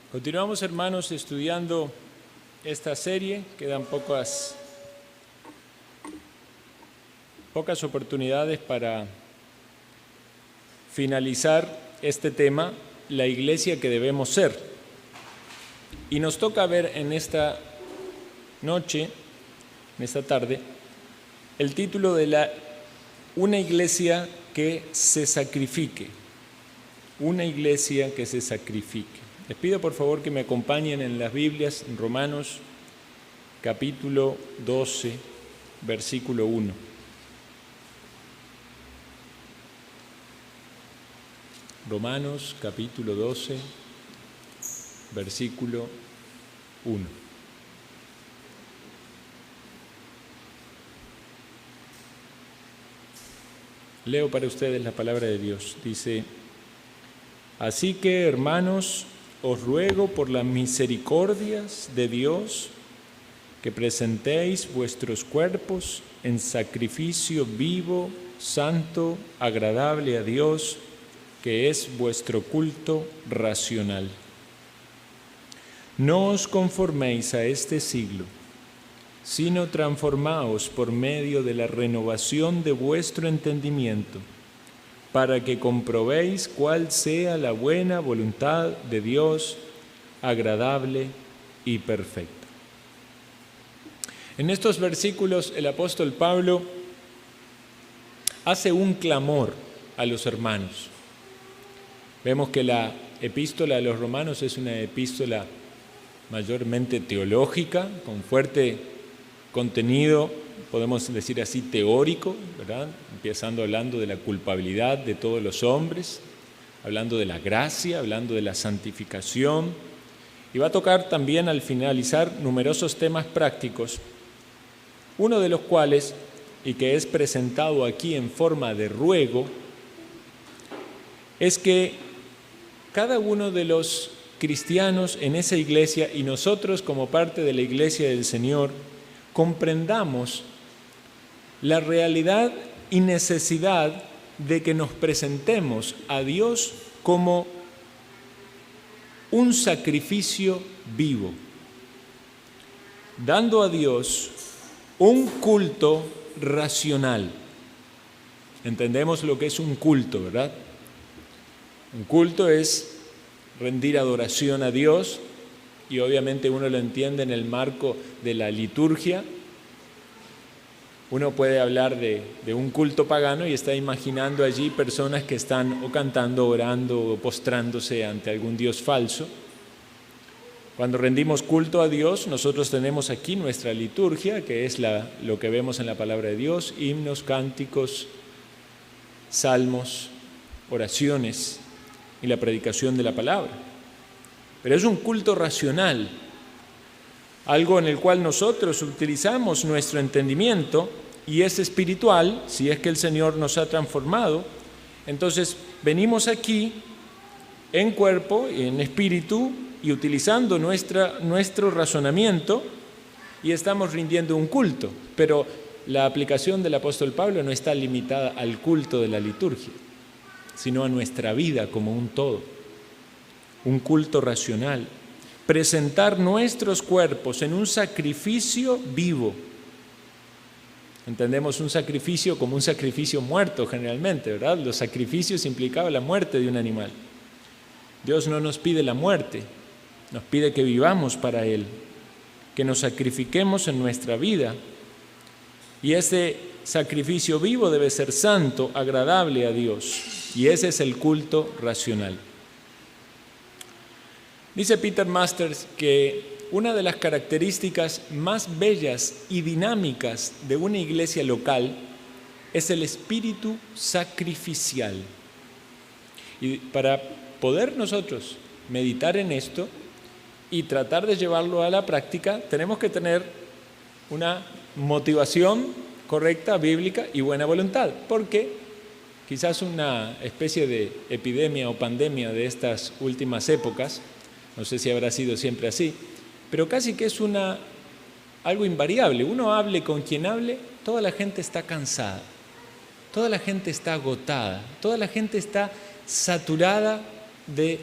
Continuamos, hermanos, estudiando esta serie. Quedan pocas oportunidades para finalizar este tema, la iglesia que debemos ser. Y nos toca ver en esta noche, en esta tarde, el título de una iglesia que se sacrifique. Una iglesia que se sacrifique. Les pido por favor que me acompañen en las Biblias, en Romanos capítulo 12, versículo 1. Romanos capítulo 12, versículo 1. Leo para ustedes la palabra de Dios. Dice: así que, hermanos, os ruego por las misericordias de Dios que presentéis vuestros cuerpos en sacrificio vivo, santo, agradable a Dios, que es vuestro culto racional. No os conforméis a este siglo, sino transformaos por medio de la renovación de vuestro entendimiento, para que comprobéis cuál sea la buena voluntad de Dios, agradable y perfecta. En estos versículos el apóstol Pablo hace un clamor a los hermanos. Vemos que la epístola a los romanos es una epístola mayormente teológica, con fuerte contenido, podemos decir así, teórico, ¿verdad? Empezando hablando de la culpabilidad de todos los hombres, hablando de la gracia, hablando de la santificación, y va a tocar también al finalizar numerosos temas prácticos, uno de los cuales, y que es presentado aquí en forma de ruego, es que cada uno de los cristianos en esa iglesia y nosotros como parte de la iglesia del Señor comprendamos la realidad y necesidad de que nos presentemos a Dios como un sacrificio vivo, dando a Dios un culto racional. Entendemos lo que es un culto, ¿verdad? Un culto es rendir adoración a Dios, y obviamente uno lo entiende en el marco de la liturgia. Uno puede hablar de un culto pagano y está imaginando allí personas que están o cantando, orando o postrándose ante algún dios falso. Cuando rendimos culto a Dios, nosotros tenemos aquí nuestra liturgia, que es lo que vemos en la palabra de Dios: himnos, cánticos, salmos, oraciones y la predicación de la palabra. Pero es un culto racional, algo en el cual nosotros utilizamos nuestro entendimiento, y es espiritual, si es que el Señor nos ha transformado. Entonces venimos aquí en cuerpo y en espíritu, y utilizando nuestro razonamiento, y estamos rindiendo un culto. Pero la aplicación del apóstol Pablo no está limitada al culto de la liturgia, sino a nuestra vida como un todo, un culto racional. Presentar nuestros cuerpos en un sacrificio vivo. Entendemos un sacrificio como un sacrificio muerto generalmente, ¿verdad? Los sacrificios implicaban la muerte de un animal. Dios no nos pide la muerte, nos pide que vivamos para Él, que nos sacrifiquemos en nuestra vida. Y ese sacrificio vivo debe ser santo, agradable a Dios. Y ese es el culto racional. Dice Peter Masters que una de las características más bellas y dinámicas de una iglesia local es el espíritu sacrificial. Y para poder nosotros meditar en esto y tratar de llevarlo a la práctica, tenemos que tener una motivación correcta, bíblica y buena voluntad, porque quizás una especie de epidemia o pandemia de estas últimas épocas, no sé si habrá sido siempre así, pero casi que es algo invariable. Uno hable con quien hable, toda la gente está cansada, toda la gente está agotada, toda la gente está saturada de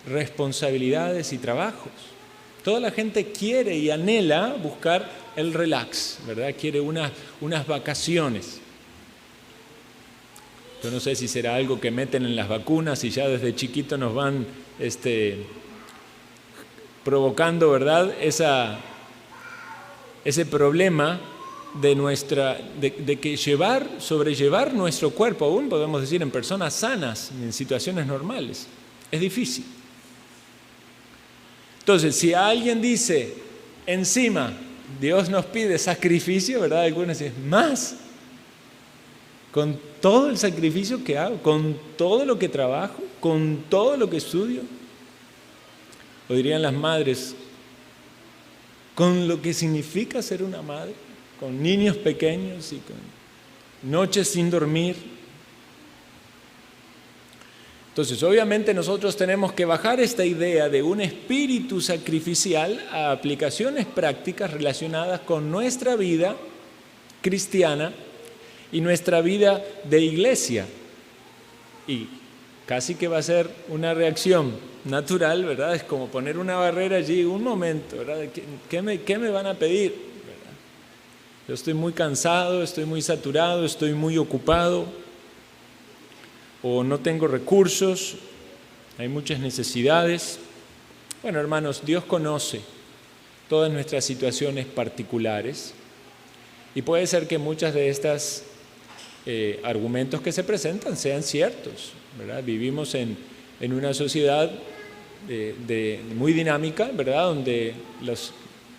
responsabilidades y trabajos. Toda la gente quiere y anhela buscar el relax, ¿verdad? Quiere unas vacaciones. Yo no sé si será algo que meten en las vacunas y ya desde chiquito nos van provocando, ¿verdad? Ese problema de que sobrellevar nuestro cuerpo, aún podemos decir en personas sanas, en situaciones normales, es difícil. Entonces, si alguien dice, encima, Dios nos pide sacrificio, ¿verdad? Algunos dicen, más, con todo el sacrificio que hago, con todo lo que trabajo, con todo lo que estudio. O dirían las madres, con lo que significa ser una madre, con niños pequeños y con noches sin dormir. Entonces, obviamente nosotros tenemos que bajar esta idea de un espíritu sacrificial a aplicaciones prácticas relacionadas con nuestra vida cristiana y nuestra vida de iglesia. Y casi que va a ser una reacción natural, ¿verdad? Es como poner una barrera allí, un momento, ¿verdad? ¿Qué me van a pedir? ¿Verdad? Yo estoy muy cansado, estoy muy saturado, estoy muy ocupado, o no tengo recursos, hay muchas necesidades. Bueno, hermanos, Dios conoce todas nuestras situaciones particulares y puede ser que muchas de estas argumentos que se presentan sean ciertos, ¿verdad? Vivimos en una sociedad muy dinámica, ¿verdad? Donde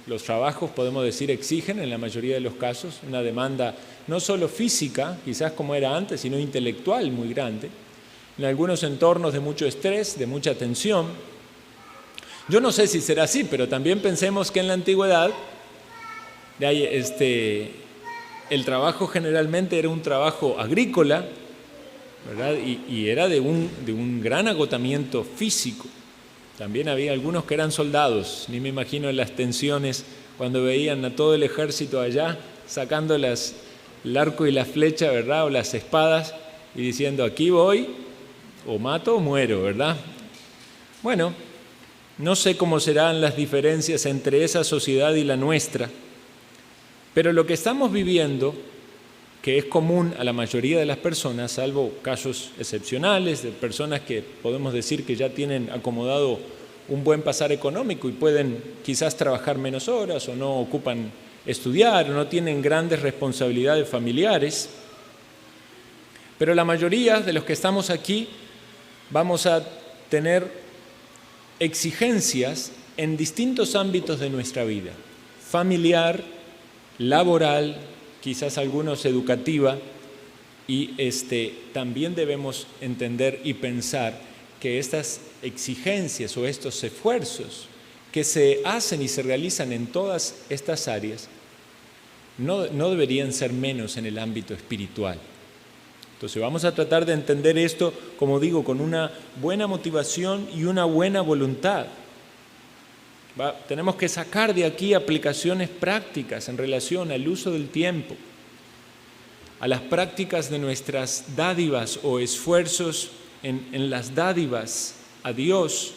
los trabajos, podemos decir, exigen en la mayoría de los casos una demanda no solo física, quizás como era antes, sino intelectual muy grande, en algunos entornos de mucho estrés, de mucha tensión. Yo no sé si será así, pero también pensemos que en la antigüedad el trabajo generalmente era un trabajo agrícola, ¿verdad? Y era de un gran agotamiento físico. También había algunos que eran soldados, ni me imagino las tensiones cuando veían a todo el ejército allá sacando el arco y la flecha, ¿verdad? O las espadas y diciendo, aquí voy, o mato o muero, ¿verdad? Bueno, no sé cómo serán las diferencias entre esa sociedad y la nuestra, pero lo que estamos viviendo, que es común a la mayoría de las personas, salvo casos excepcionales de personas que podemos decir que ya tienen acomodado un buen pasar económico y pueden quizás trabajar menos horas o no ocupan estudiar o no tienen grandes responsabilidades familiares, pero la mayoría de los que estamos aquí vamos a tener exigencias en distintos ámbitos de nuestra vida, familiar, laboral, quizás algunos educativa, y también debemos entender y pensar que estas exigencias o estos esfuerzos que se hacen y se realizan en todas estas áreas no deberían ser menos en el ámbito espiritual. Entonces vamos a tratar de entender esto, como digo, con una buena motivación y una buena voluntad. Tenemos que sacar de aquí aplicaciones prácticas en relación al uso del tiempo, a las prácticas de nuestras dádivas o esfuerzos en las dádivas a Dios,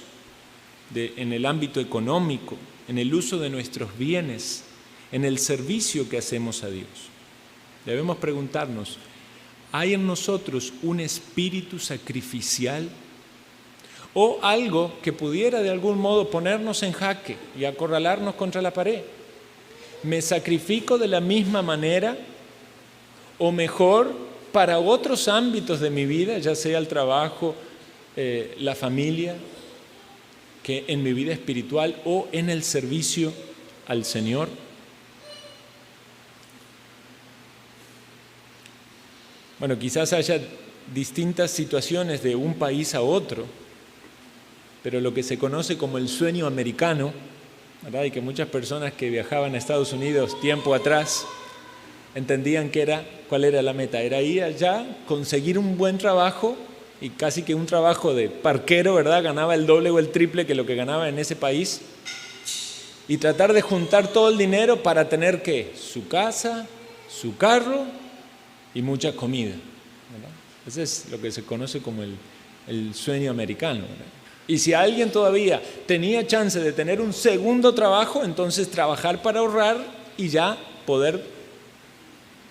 en el ámbito económico, en el uso de nuestros bienes, en el servicio que hacemos a Dios. Debemos preguntarnos, ¿hay en nosotros un espíritu sacrificial o algo que pudiera de algún modo ponernos en jaque y acorralarnos contra la pared? ¿Me sacrifico de la misma manera o mejor para otros ámbitos de mi vida, ya sea el trabajo, la familia, que en mi vida espiritual o en el servicio al Señor? Bueno, quizás haya distintas situaciones de un país a otro, pero lo que se conoce como el sueño americano, ¿verdad? Y que muchas personas que viajaban a Estados Unidos tiempo atrás entendían cuál era la meta, era ir allá, conseguir un buen trabajo y casi que un trabajo de parquero, ¿verdad? Ganaba el doble o el triple que lo que ganaba en ese país y tratar de juntar todo el dinero para tener ¿qué? Su casa, su carro y mucha comida, ¿verdad? Ese es lo que se conoce como el sueño americano, ¿verdad? Y si alguien todavía tenía chance de tener un segundo trabajo, entonces trabajar para ahorrar y ya poder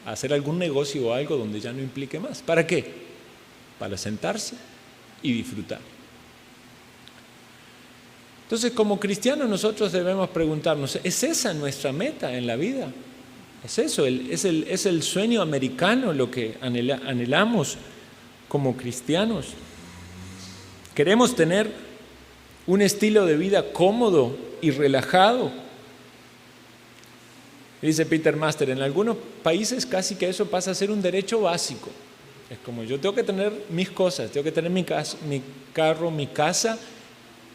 hacer algún negocio o algo donde ya no implique más. ¿Para qué? Para sentarse y disfrutar. Entonces, como cristianos nosotros debemos preguntarnos, ¿es esa nuestra meta en la vida? ¿Es eso? ¿Es el sueño americano lo que anhelamos como cristianos? ¿Queremos tener un estilo de vida cómodo y relajado? Dice Peter Master, en algunos países casi que eso pasa a ser un derecho básico. Es como yo tengo que tener mis cosas, tengo que tener mi carro, mi casa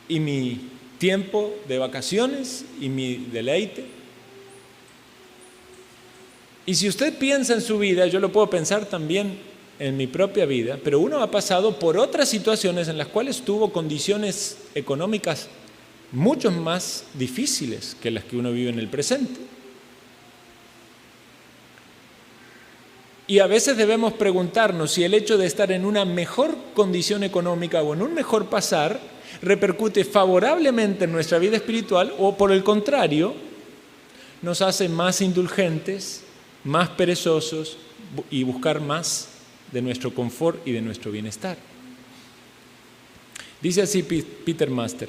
y mi tiempo de vacaciones y mi deleite. Y si usted piensa en su vida, yo lo puedo pensar también en mi propia vida, pero uno ha pasado por otras situaciones en las cuales tuvo condiciones económicas mucho más difíciles que las que uno vive en el presente. Y a veces debemos preguntarnos si el hecho de estar en una mejor condición económica o en un mejor pasar repercute favorablemente en nuestra vida espiritual o, por el contrario, nos hace más indulgentes, más perezosos y buscar más de nuestro confort y de nuestro bienestar. Dice así Peter Master: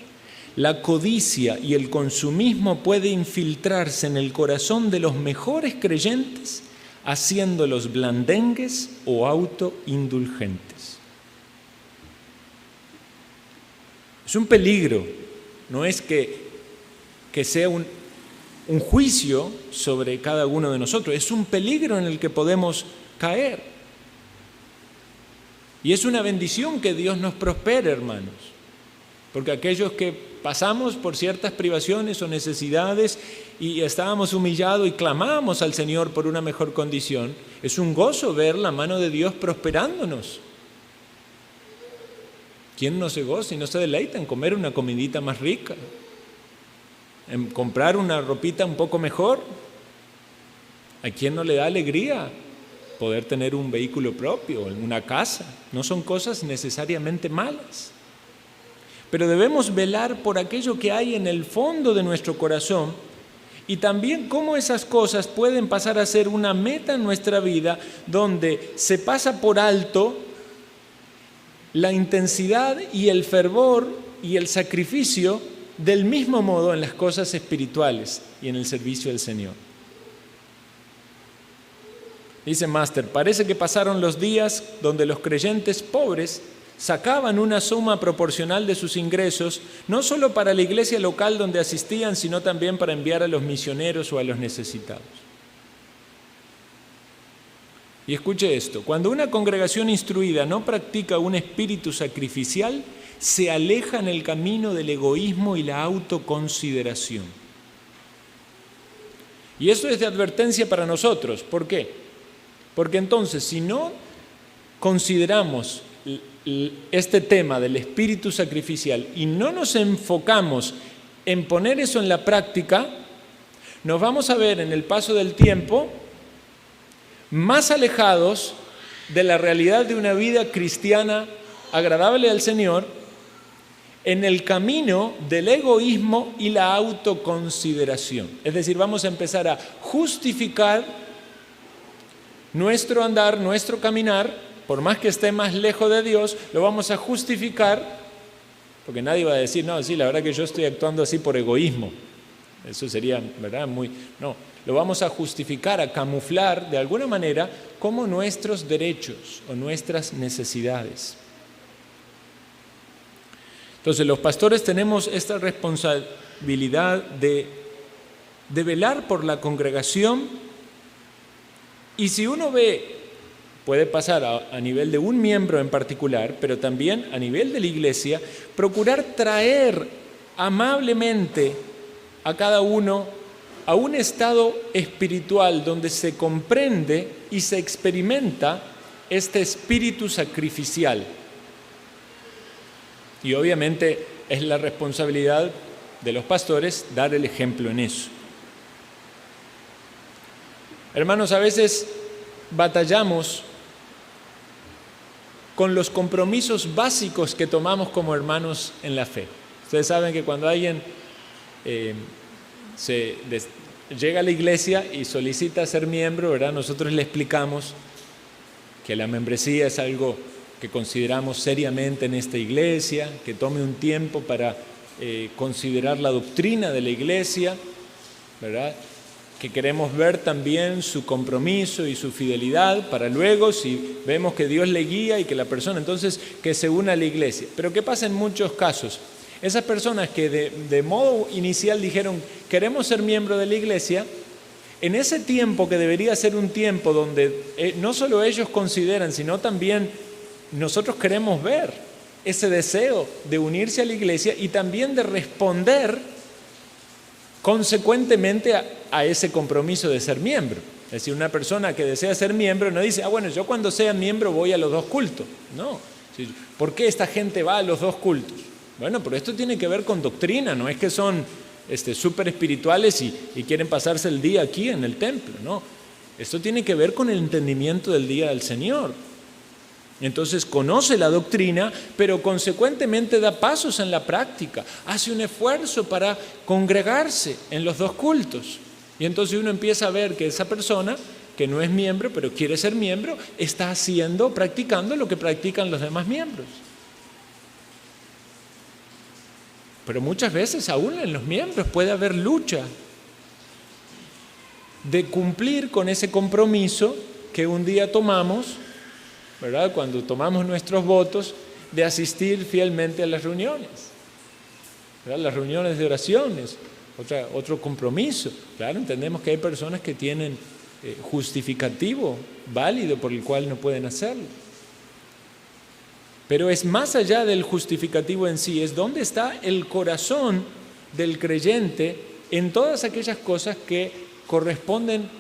la codicia y el consumismo puede infiltrarse en el corazón de los mejores creyentes, haciéndolos blandengues o autoindulgentes. Es un peligro, no es que sea un juicio sobre cada uno de nosotros, es un peligro en el que podemos caer. Y es una bendición que Dios nos prospere, hermanos, porque aquellos que pasamos por ciertas privaciones o necesidades y estábamos humillados y clamamos al Señor por una mejor condición, es un gozo ver la mano de Dios prosperándonos. ¿Quién no se goza y no se deleita en comer una comidita más rica? En comprar una ropita un poco mejor. ¿A quién no le da alegría poder tener un vehículo propio, una casa? No son cosas necesariamente malas. Pero debemos velar por aquello que hay en el fondo de nuestro corazón y también cómo esas cosas pueden pasar a ser una meta en nuestra vida donde se pasa por alto la intensidad y el fervor y el sacrificio del mismo modo en las cosas espirituales y en el servicio del Señor. Dice Master, parece que pasaron los días donde los creyentes pobres sacaban una suma proporcional de sus ingresos, no solo para la iglesia local donde asistían, sino también para enviar a los misioneros o a los necesitados. Y escuche esto, cuando una congregación instruida no practica un espíritu sacrificial, se aleja en el camino del egoísmo y la autoconsideración. Y eso es de advertencia para nosotros. ¿Por qué? Porque entonces, si no consideramos este tema del espíritu sacrificial y no nos enfocamos en poner eso en la práctica, nos vamos a ver en el paso del tiempo más alejados de la realidad de una vida cristiana agradable al Señor, en el camino del egoísmo y la autoconsideración. Es decir, vamos a empezar a justificar nuestro andar, nuestro caminar, por más que esté más lejos de Dios, lo vamos a justificar, porque nadie va a decir, no, sí, la verdad que yo estoy actuando así por egoísmo. Eso sería, ¿verdad? No, lo vamos a justificar, a camuflar de alguna manera como nuestros derechos o nuestras necesidades. Entonces, los pastores tenemos esta responsabilidad de velar por la congregación, y si uno ve, puede pasar a nivel de un miembro en particular, pero también a nivel de la iglesia, procurar traer amablemente a cada uno a un estado espiritual donde se comprende y se experimenta este espíritu sacrificial. Y obviamente es la responsabilidad de los pastores dar el ejemplo en eso. Hermanos, a veces batallamos con los compromisos básicos que tomamos como hermanos en la fe. Ustedes saben que cuando alguien llega a la iglesia y solicita ser miembro, ¿verdad? Nosotros le explicamos que la membresía es algo que consideramos seriamente en esta iglesia, que tome un tiempo para considerar la doctrina de la iglesia, ¿verdad? Que queremos ver también su compromiso y su fidelidad para luego, si vemos que Dios le guía y que la persona, entonces, que se una a la iglesia. Pero ¿qué pasa en muchos casos? Esas personas que de modo inicial dijeron, queremos ser miembro de la iglesia, en ese tiempo que debería ser un tiempo donde no solo ellos consideran, sino también nosotros queremos ver ese deseo de unirse a la iglesia y también de responder consecuentemente a ese compromiso de ser miembro. Es decir, una persona que desea ser miembro no dice, bueno, yo cuando sea miembro voy a los 2 cultos. No. ¿Por qué esta gente va a los 2 cultos? Bueno, pero esto tiene que ver con doctrina, no es que son súper espirituales y quieren pasarse el día aquí en el templo, no. Esto tiene que ver con el entendimiento del día del Señor. Entonces conoce la doctrina, pero consecuentemente da pasos en la práctica, hace un esfuerzo para congregarse en los 2 cultos. Y entonces uno empieza a ver que esa persona, que no es miembro, pero quiere ser miembro, está practicando lo que practican los demás miembros. Pero muchas veces aún en los miembros puede haber lucha de cumplir con ese compromiso que un día tomamos, ¿verdad? Cuando tomamos nuestros votos, de asistir fielmente a las reuniones, ¿verdad? Las reuniones de oraciones, otro compromiso. Claro, entendemos que hay personas que tienen justificativo válido por el cual no pueden hacerlo. Pero es más allá del justificativo en sí, es dónde está el corazón del creyente en todas aquellas cosas que corresponden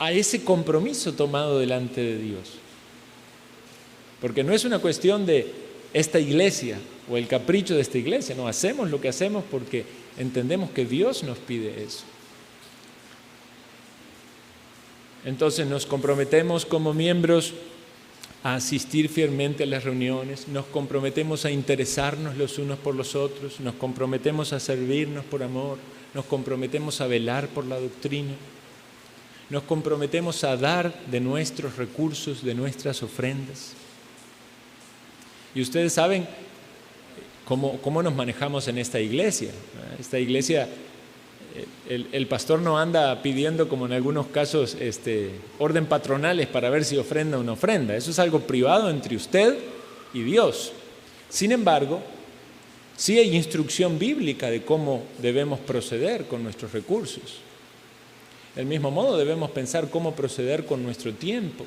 a ese compromiso tomado delante de Dios. Porque no es una cuestión de esta iglesia o el capricho de esta iglesia, no, hacemos lo que hacemos porque entendemos que Dios nos pide eso. Entonces nos comprometemos como miembros a asistir fielmente a las reuniones, nos comprometemos a interesarnos los unos por los otros, nos comprometemos a servirnos por amor, nos comprometemos a velar por la doctrina, nos comprometemos a dar de nuestros recursos, de nuestras ofrendas. Y ustedes saben cómo nos manejamos en esta iglesia. Esta iglesia, el pastor no anda pidiendo, como en algunos casos, orden patronales para ver si ofrenda o no ofrenda. Eso es algo privado entre usted y Dios. Sin embargo, sí hay instrucción bíblica de cómo debemos proceder con nuestros recursos. Del mismo modo debemos pensar cómo proceder con nuestro tiempo,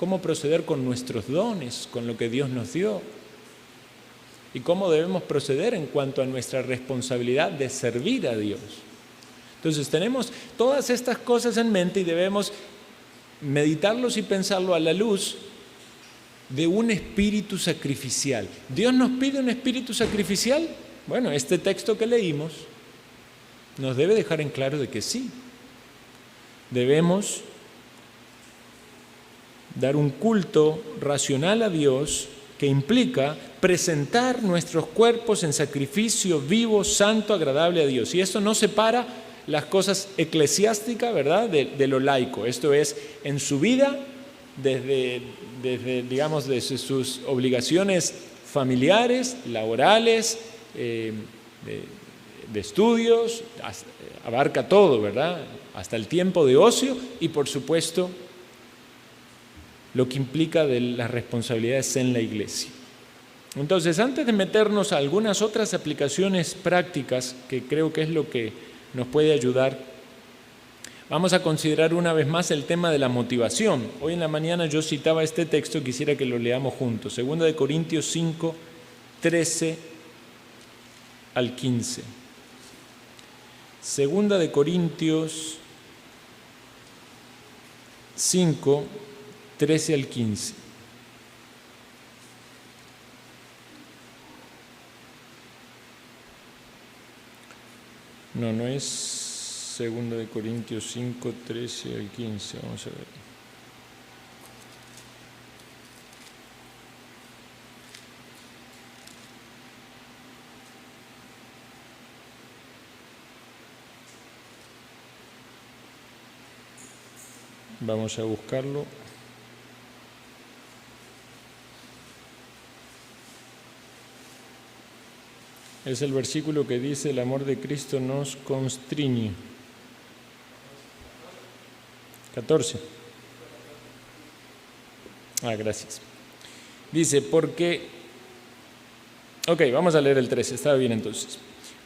cómo proceder con nuestros dones, con lo que Dios nos dio, y cómo debemos proceder en cuanto a nuestra responsabilidad de servir a Dios. Entonces tenemos todas estas cosas en mente y debemos meditarlos y pensarlo a la luz de un espíritu sacrificial. ¿Dios nos pide un espíritu sacrificial? Bueno, este texto que leímos nos debe dejar en claro de que sí. Debemos dar un culto racional a Dios que implica presentar nuestros cuerpos en sacrificio vivo, santo, agradable a Dios. Y esto no separa las cosas eclesiásticas, ¿verdad?, de lo laico. Esto es, en su vida, desde sus obligaciones familiares, laborales, de estudios, abarca todo, ¿verdad?, hasta el tiempo de ocio y, por supuesto, lo que implica de las responsabilidades en la iglesia. Entonces, antes de meternos a algunas otras aplicaciones prácticas, que creo que es lo que nos puede ayudar, vamos a considerar una vez más el tema de la motivación. Hoy en la mañana yo citaba este texto, quisiera que lo leamos juntos. 2 Corintios 5, 13 al 15. 2 Corintios 5, 13 al 15. No es 2 Corintios 5, 13 al 15. Vamos a ver. Vamos a buscarlo. Es el versículo que dice: el amor de Cristo nos constriñe. 14. Gracias. Dice, vamos a leer el 13, está bien entonces.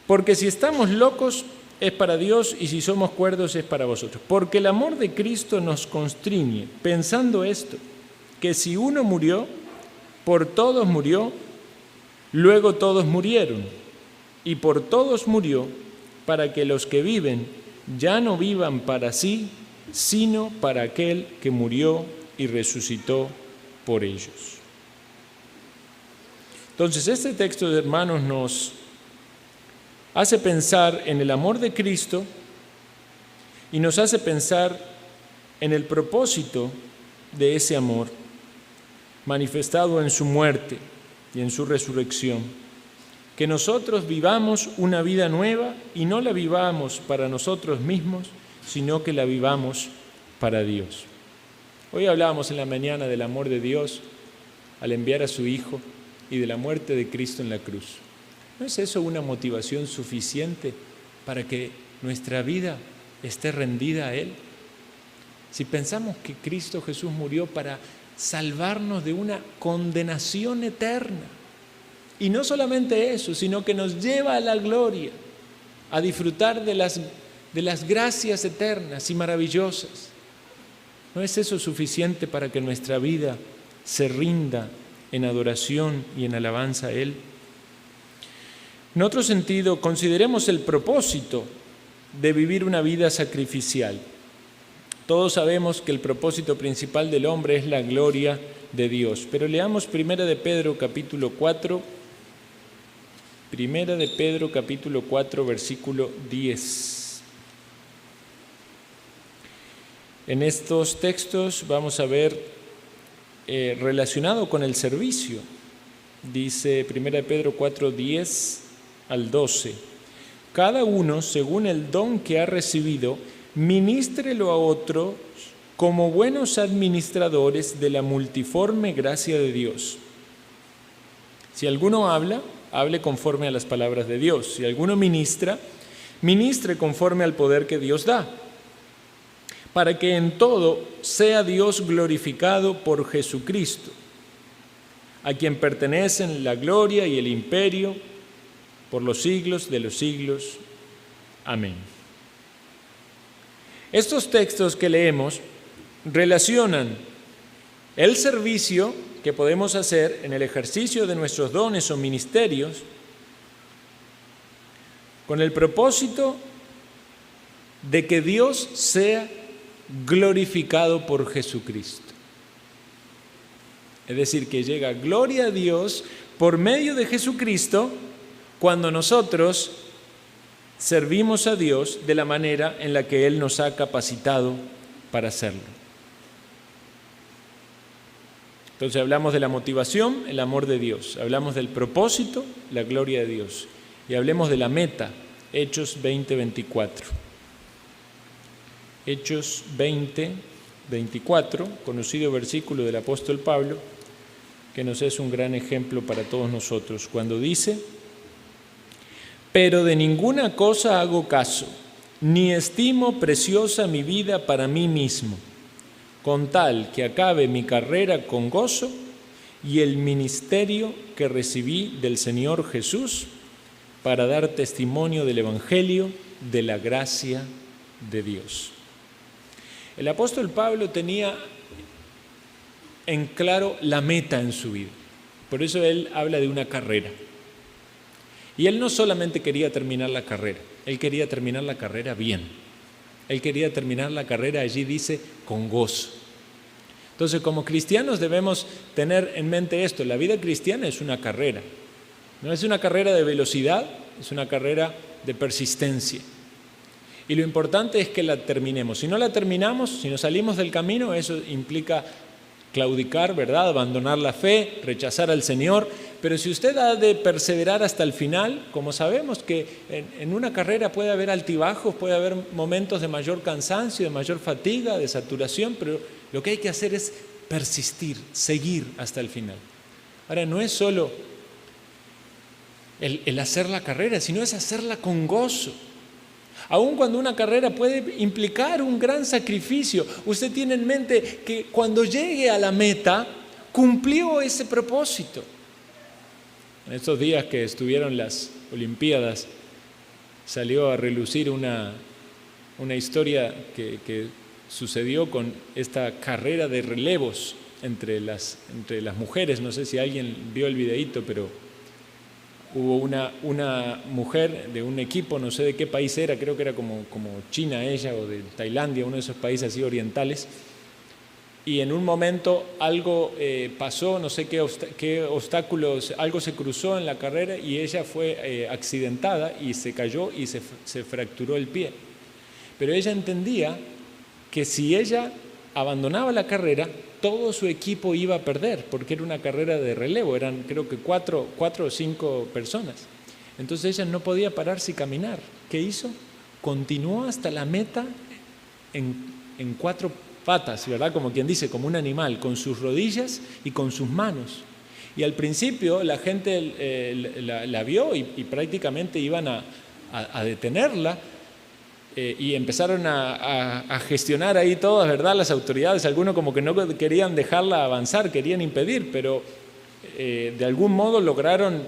Porque si estamos locos es para Dios y si somos cuerdos es para vosotros. Porque el amor de Cristo nos constriñe, pensando esto, que si uno murió, por todos murió, luego todos murieron, y por todos murió, para que los que viven ya no vivan para sí, sino para aquel que murió y resucitó por ellos. Entonces, este texto, hermanos, nos hace pensar en el amor de Cristo y nos hace pensar en el propósito de ese amor manifestado en su muerte y en su resurrección. Que nosotros vivamos una vida nueva y no la vivamos para nosotros mismos, sino que la vivamos para Dios. Hoy hablábamos en la mañana del amor de Dios al enviar a su Hijo y de la muerte de Cristo en la cruz. ¿No es eso una motivación suficiente para que nuestra vida esté rendida a Él? Si pensamos que Cristo Jesús murió para salvarnos de una condenación eterna, y no solamente eso, sino que nos lleva a la gloria, a disfrutar de las gracias eternas y maravillosas, ¿no es eso suficiente para que nuestra vida se rinda en adoración y en alabanza a Él? En otro sentido, consideremos el propósito de vivir una vida sacrificial. Todos sabemos que el propósito principal del hombre es la gloria de Dios, pero leamos 1 de Pedro capítulo 4, 1 de Pedro capítulo 4, versículo 10. En estos textos vamos a ver relacionado con el servicio. Dice 1 de Pedro 4, 10 al 12. Cada uno, según el don que ha recibido, ministrelo a otros como buenos administradores de la multiforme gracia de Dios. Si alguno habla, hable conforme a las palabras de Dios. Si alguno ministra, ministre conforme al poder que Dios da, para que en todo sea Dios glorificado por Jesucristo, a quien pertenecen la gloria y el imperio por los siglos de los siglos. Amén. Estos textos que leemos relacionan el servicio que podemos hacer en el ejercicio de nuestros dones o ministerios con el propósito de que Dios sea glorificado por Jesucristo. Es decir, que llega gloria a Dios por medio de Jesucristo cuando nosotros servimos a Dios de la manera en la que Él nos ha capacitado para hacerlo. Entonces hablamos de la motivación, el amor de Dios. Hablamos del propósito, la gloria de Dios. Y hablemos de la meta, Hechos 20, 24. Hechos 20, 24, conocido versículo del apóstol Pablo, que nos es un gran ejemplo para todos nosotros, cuando dice: pero de ninguna cosa hago caso, ni estimo preciosa mi vida para mí mismo, con tal que acabe mi carrera con gozo y el ministerio que recibí del Señor Jesús para dar testimonio del Evangelio de la gracia de Dios. El apóstol Pablo tenía en claro la meta en su vida. Por eso él habla de una carrera. Y él no solamente quería terminar la carrera, él quería terminar la carrera bien. Él quería terminar la carrera, allí dice, con gozo. Entonces, como cristianos debemos tener en mente esto: la vida cristiana es una carrera. No es una carrera de velocidad, es una carrera de persistencia. Y lo importante es que la terminemos. Si no la terminamos, si nos salimos del camino, eso implica claudicar, ¿verdad? Abandonar la fe, rechazar al Señor, pero si usted ha de perseverar hasta el final, como sabemos que en una carrera puede haber altibajos, puede haber momentos de mayor cansancio, de mayor fatiga, de saturación, pero lo que hay que hacer es persistir, seguir hasta el final. Ahora, no es solo el hacer la carrera, sino es hacerla con gozo. Aun cuando una carrera puede implicar un gran sacrificio, usted tiene en mente que cuando llegue a la meta, cumplió ese propósito. En estos días que estuvieron las Olimpiadas, salió a relucir una historia que sucedió con esta carrera de relevos entre las mujeres. No sé si alguien vio el videíto, pero hubo una mujer de un equipo, no sé de qué país era, creo que era como China ella, o de Tailandia, uno de esos países así orientales, y en un momento algo pasó, no sé qué obstáculos, algo se cruzó en la carrera y ella fue accidentada y se cayó y se fracturó el pie. Pero ella entendía que si ella abandonaba la carrera, todo su equipo iba a perder, porque era una carrera de relevo, eran creo que cuatro o 5 personas. Entonces ella no podía pararse y caminar. ¿Qué hizo? Continuó hasta la meta en 4 patas, ¿verdad? Como quien dice, como un animal, con sus rodillas y con sus manos. Y al principio la gente la vio y prácticamente iban a detenerla, y empezaron a gestionar ahí todas, ¿verdad? Las autoridades, algunos como que no querían dejarla avanzar, querían impedir, pero de algún modo lograron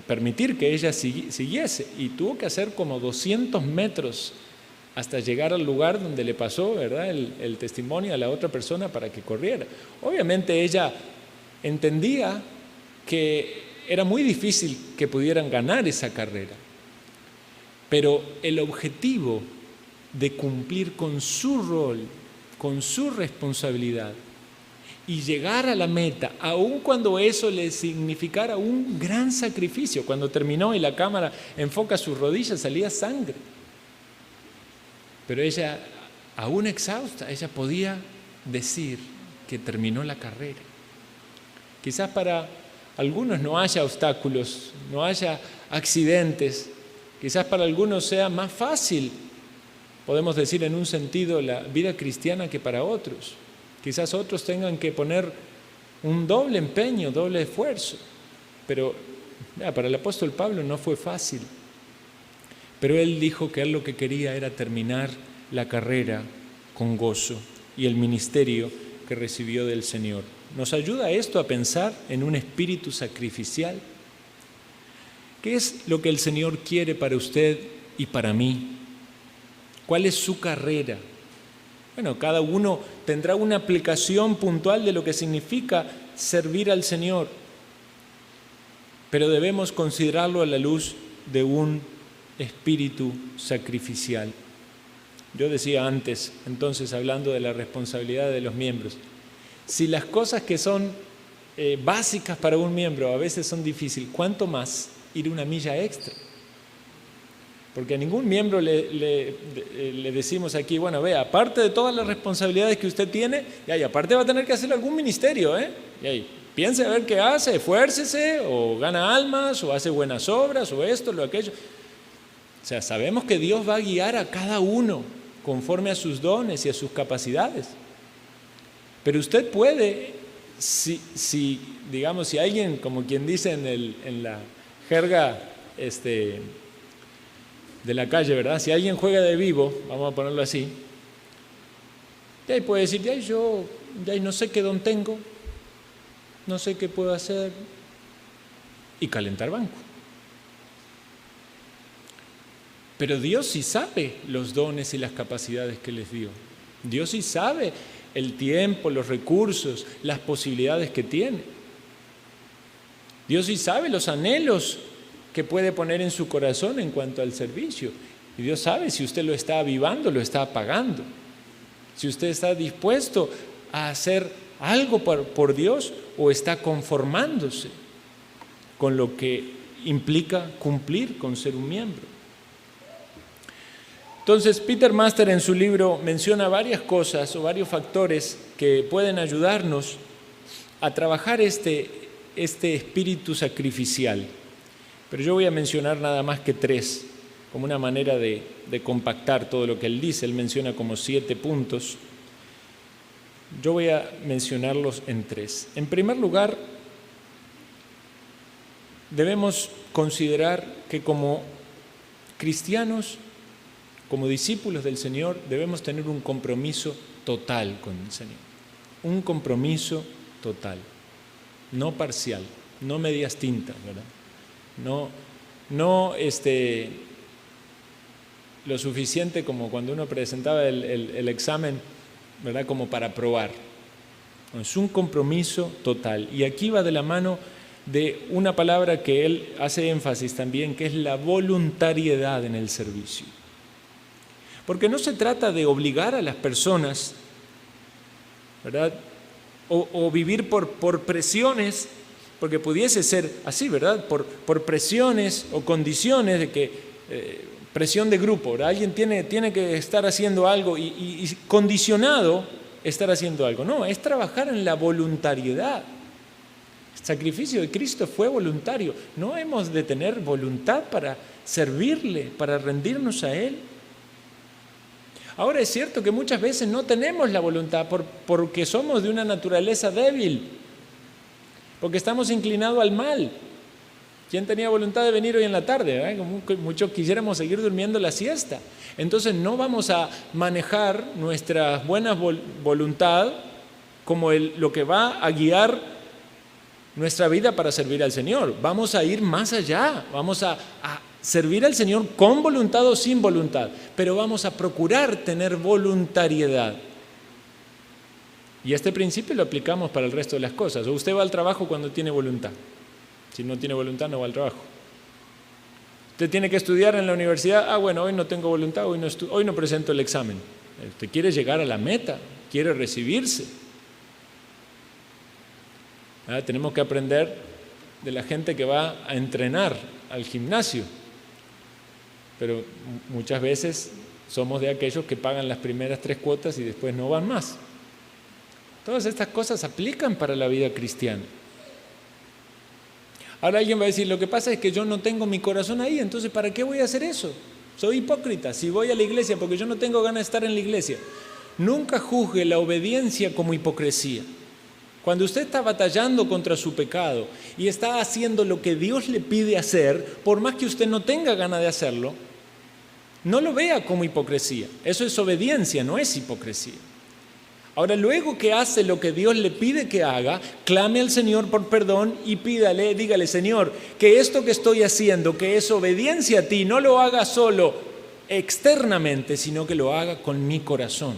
permitir que ella siguiese, y tuvo que hacer como 200 metros hasta llegar al lugar donde le pasó, ¿verdad?, el testimonio a la otra persona para que corriera. Obviamente ella entendía que era muy difícil que pudieran ganar esa carrera, pero el objetivo de cumplir con su rol, con su responsabilidad y llegar a la meta, aun cuando eso le significara un gran sacrificio. Cuando terminó y la cámara enfoca sus rodillas, salía sangre. Pero ella, aún exhausta, ella podía decir que terminó la carrera. Quizás para algunos no haya obstáculos, no haya accidentes. Quizás para algunos sea más fácil, podemos decir en un sentido, la vida cristiana que para otros. Quizás otros tengan que poner un doble empeño, doble esfuerzo. Pero para el apóstol Pablo no fue fácil. Pero él dijo que él lo que quería era terminar la carrera con gozo y el ministerio que recibió del Señor. ¿Nos ayuda esto a pensar en un espíritu sacrificial? ¿Qué es lo que el Señor quiere para usted y para mí? ¿Cuál es su carrera? Bueno, cada uno tendrá una aplicación puntual de lo que significa servir al Señor, pero debemos considerarlo a la luz de un espíritu sacrificial. Yo decía antes, entonces, hablando de la responsabilidad de los miembros, si las cosas que son básicas para un miembro a veces son difíciles, ¿cuánto más ir una milla extra? Porque a ningún miembro le decimos aquí, bueno, vea, aparte de todas las responsabilidades que usted tiene, y aparte va a tener que hacer algún ministerio, y ahí, piense a ver qué hace, esfuércese, o gana almas, o hace buenas obras, o esto, o aquello. O sea, sabemos que Dios va a guiar a cada uno conforme a sus dones y a sus capacidades. Pero usted puede, si alguien, como quien dice en la jerga de la calle, ¿verdad? Si alguien juega de vivo, vamos a ponerlo así, y ahí puede decir, yo no sé qué don tengo, no sé qué puedo hacer, y calentar banco. Pero Dios sí sabe los dones y las capacidades que les dio. Dios sí sabe el tiempo, los recursos, las posibilidades que tiene. Dios sí sabe los anhelos que puede poner en su corazón en cuanto al servicio. Y Dios sabe si usted lo está avivando, lo está apagando. Si usted está dispuesto a hacer algo por Dios o está conformándose con lo que implica cumplir con ser un miembro. Entonces, Peter Master en su libro menciona varias cosas o varios factores que pueden ayudarnos a trabajar este este espíritu sacrificial. Pero yo voy a mencionar nada más que 3, como una manera de compactar todo lo que él dice. Él menciona como 7 puntos. Yo voy a mencionarlos en 3. En primer lugar, debemos considerar que como cristianos, como discípulos del Señor, debemos tener un compromiso total con el Señor. Un compromiso total, no parcial, no medias tintas, ¿verdad? No lo suficiente como cuando uno presentaba el examen, ¿verdad? Como para probar. Es un compromiso total. Y aquí va de la mano de una palabra que él hace énfasis también, que es la voluntariedad en el servicio. Porque no se trata de obligar a las personas, ¿verdad? O vivir por presiones, porque pudiese ser así, ¿verdad? Por presiones o condiciones de que, presión de grupo, ¿verdad? Alguien tiene que estar haciendo algo y condicionado estar haciendo algo. No, es trabajar en la voluntariedad. El sacrificio de Cristo fue voluntario. No hemos de tener voluntad para servirle, para rendirnos a Él. Ahora es cierto que muchas veces no tenemos la voluntad porque somos de una naturaleza débil, porque estamos inclinados al mal. ¿Quién tenía voluntad de venir hoy en la tarde? Como muchos quisiéramos seguir durmiendo la siesta. Entonces no vamos a manejar nuestra buena voluntad como lo que va a guiar nuestra vida para servir al Señor. Vamos a ir más allá, vamos a servir al Señor con voluntad o sin voluntad, pero vamos a procurar tener voluntariedad. Y este principio lo aplicamos para el resto de las cosas. O usted va al trabajo cuando tiene voluntad. Si no tiene voluntad, no va al trabajo. Usted tiene que estudiar en la universidad. Bueno, hoy no tengo voluntad, hoy no presento el examen. Usted quiere llegar a la meta, quiere recibirse. Tenemos que aprender de la gente que va a entrenar al gimnasio. Pero muchas veces somos de aquellos que pagan las primeras 3 cuotas y después no van más. Todas estas cosas aplican para la vida cristiana. Ahora alguien va a decir, lo que pasa es que yo no tengo mi corazón ahí, entonces ¿para qué voy a hacer eso? Soy hipócrita si voy a la iglesia porque yo no tengo ganas de estar en la iglesia. Nunca juzgue la obediencia como hipocresía. Cuando usted está batallando contra su pecado y está haciendo lo que Dios le pide hacer, por más que usted no tenga ganas de hacerlo, no lo vea como hipocresía. Eso es obediencia, no es hipocresía. Ahora, luego que hace lo que Dios le pide que haga, clame al Señor por perdón y dígale, Señor, que esto que estoy haciendo, que es obediencia a ti, no lo haga solo externamente, sino que lo haga con mi corazón.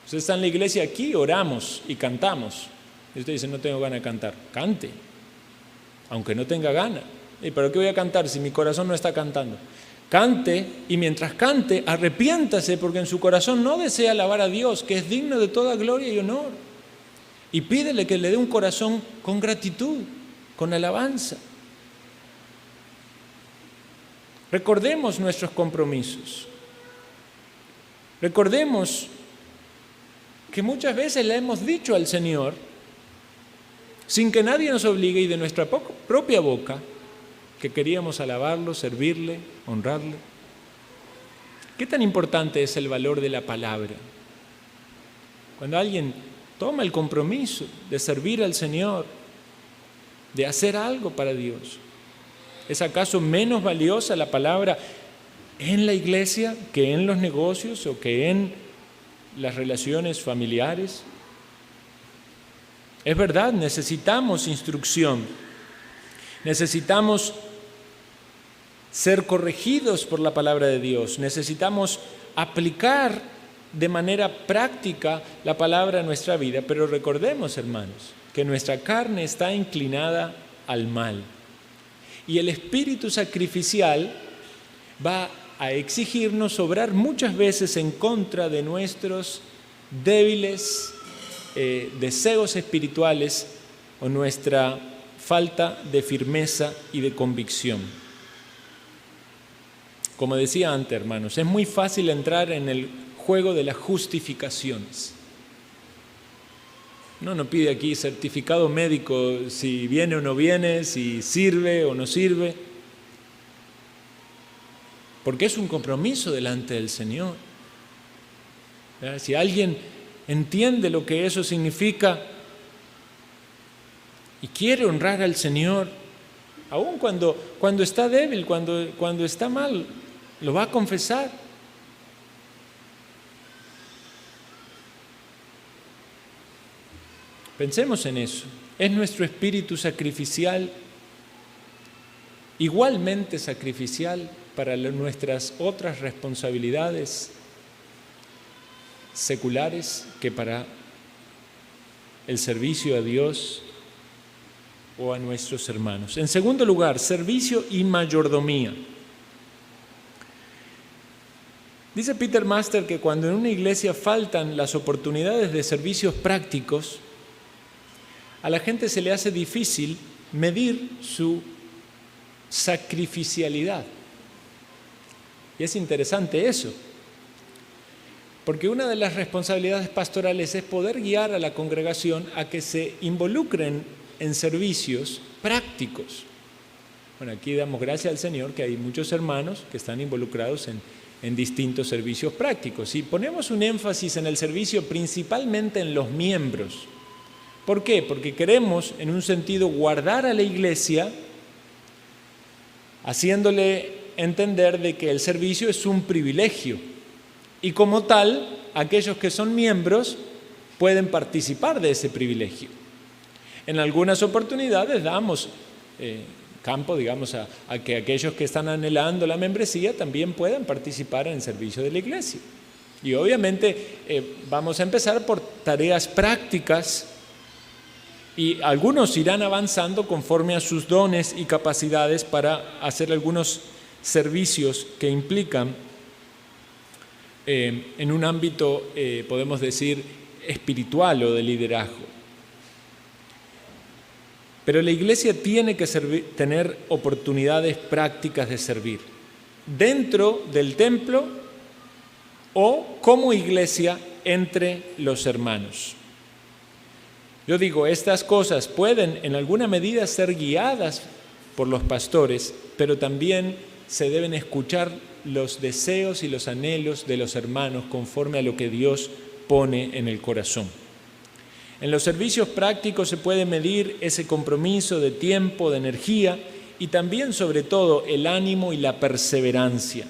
Usted está en la iglesia aquí, oramos y cantamos. Y usted dice, no tengo ganas de cantar. Cante, aunque no tenga ganas. ¿Y para qué voy a cantar si mi corazón no está cantando? Cante, y mientras cante, arrepiéntase, porque en su corazón no desea alabar a Dios, que es digno de toda gloria y honor. Y pídele que le dé un corazón con gratitud, con alabanza. Recordemos nuestros compromisos. Recordemos que muchas veces le hemos dicho al Señor, sin que nadie nos obligue y de nuestra propia boca, que queríamos alabarlo, servirle, honrarle. ¿Qué tan importante es el valor de la palabra? Cuando alguien toma el compromiso de servir al Señor, de hacer algo para Dios, ¿es acaso menos valiosa la palabra en la iglesia que en los negocios o que en las relaciones familiares? Es verdad, necesitamos instrucción, necesitamos ser corregidos por la palabra de Dios, necesitamos aplicar de manera práctica la palabra en nuestra vida, pero recordemos, hermanos, que nuestra carne está inclinada al mal y el espíritu sacrificial va a exigirnos obrar muchas veces en contra de nuestros débiles deseos espirituales o nuestra falta de firmeza y de convicción. Como decía antes, hermanos, es muy fácil entrar en el juego de las justificaciones. No pide aquí certificado médico si viene o no viene, si sirve o no sirve, porque es un compromiso delante del Señor. Si alguien entiende lo que eso significa y quiere honrar al Señor, aun cuando está débil, cuando está mal, lo va a confesar. Pensemos en eso. ¿Es nuestro espíritu sacrificial, igualmente sacrificial para nuestras otras responsabilidades seculares que para el servicio a Dios o a nuestros hermanos? En segundo lugar, servicio y mayordomía. Dice Peter Master que cuando en una iglesia faltan las oportunidades de servicios prácticos, a la gente se le hace difícil medir su sacrificialidad. Y es interesante eso, porque una de las responsabilidades pastorales es poder guiar a la congregación a que se involucren en servicios prácticos. Bueno, aquí damos gracias al Señor que hay muchos hermanos que están involucrados en distintos servicios prácticos. Y ponemos un énfasis en el servicio principalmente en los miembros. ¿Por qué? Porque queremos, en un sentido, guardar a la iglesia, haciéndole entender de que el servicio es un privilegio. Y como tal, aquellos que son miembros pueden participar de ese privilegio. En algunas oportunidades damos campo, digamos, a que aquellos que están anhelando la membresía también puedan participar en el servicio de la iglesia. Y obviamente vamos a empezar por tareas prácticas y algunos irán avanzando conforme a sus dones y capacidades para hacer algunos servicios que implican en un ámbito, podemos decir, espiritual o de liderazgo. Pero la iglesia tiene que tener oportunidades prácticas de servir dentro del templo o como iglesia entre los hermanos. Yo digo, estas cosas pueden en alguna medida ser guiadas por los pastores, pero también se deben escuchar los deseos y los anhelos de los hermanos conforme a lo que Dios pone en el corazón. En los servicios prácticos se puede medir ese compromiso de tiempo, de energía y también, sobre todo, el ánimo y la perseverancia.